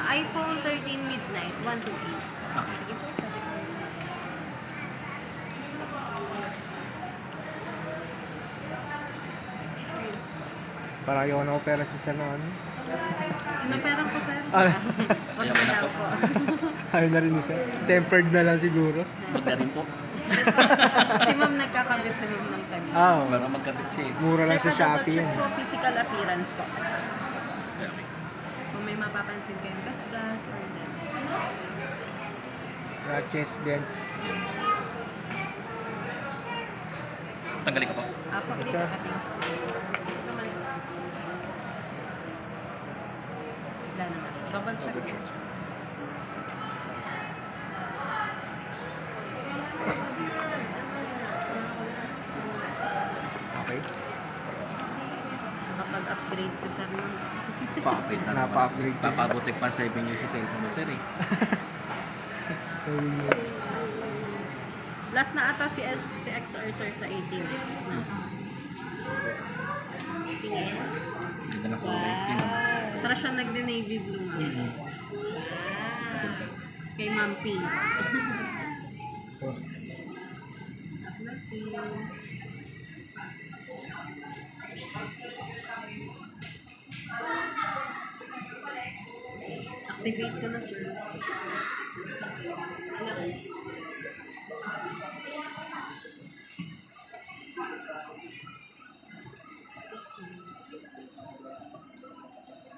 iPhone 13 midnight, 128. Okay. Sige, sir. Pwede ko. Para ayaw na opera si Sir ng ano. Inaperang ko, sir. Ah. Wag Ayaw na na daw po. po. Ayaw na rin ni Sir. Tempered na lang siguro. Huwag na rin po. Si ma'am nagkakabit sa ma'am ng pag. Ah, Para magkabit siya eh. mura lang sa Sir, Shopee check yan. po physical appearance po. Okay. Kung may mapapansin kayong gas or dents. Scratches, dents. Tanggalin ko po. Apo, ulit Sir. ating screen. Wala naman. Double check. Double check. Okay. Nakapag-upgrade si sir nun. Wait na naman. Napa-upgrade. Papabutik pa 7 years sa cellphone mo, sir eh. 7 years. Last na ata si XR sir sa 18. No. Tingin. Ganda na kulay. Yun. Para siya nagde-navy blue nga. Mhm. Kay Ma'am P. Oh. Activate ko na, sir.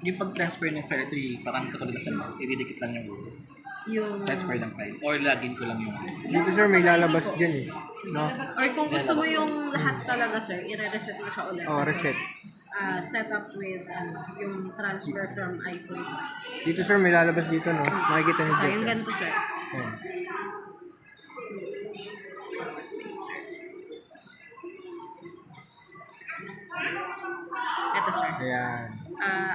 Yung pag-transfer ng file, ito parang katulad ng saan, ididikit lang yung Yung... transfer ng file. Or login ko lang yung Dito sir, may lalabas dyan eh. No? Or kung gusto mo yung lahat talaga, sir, i-reset mo siya ulit. Oh, reset. Set up with yung transfer from iPhone. Dito sir, may lalabas dito no. Makikita niyo dyan Yung sir. ganito, sir. Ayan. Ito, sir. Ayan.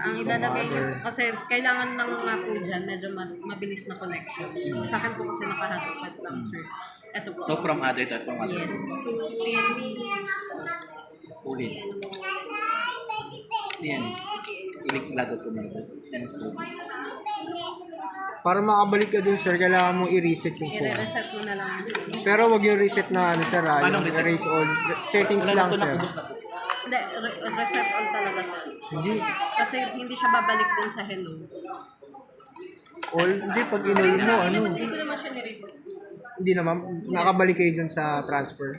Ang ilalagay nyo, Commander. kasi kailangan lang nga po dyan, medyo mabilis na connection. Sa akin po kasi naka-hotspot lang, sir. Ito po. So from other to from other. Yes po. PNB. Ulit. Yan. Ilik lagot ko muna. Yan ang story. Para makabalik ka dun sir, kailangan mo i-reset yung phone. I-reset mo na lang. Pero wag yung reset na ano sir, Paano yung reset? erase all. Settings Wala lang na to, sir. nakubos na po. Hindi, reset all talaga, sir. Hindi. Kasi hindi siya babalik dun sa hello. All, hindi pag inol mo, ano. Hindi ko naman siya ni-reset. Hindi naman, nakabalik kayo dun sa transfer.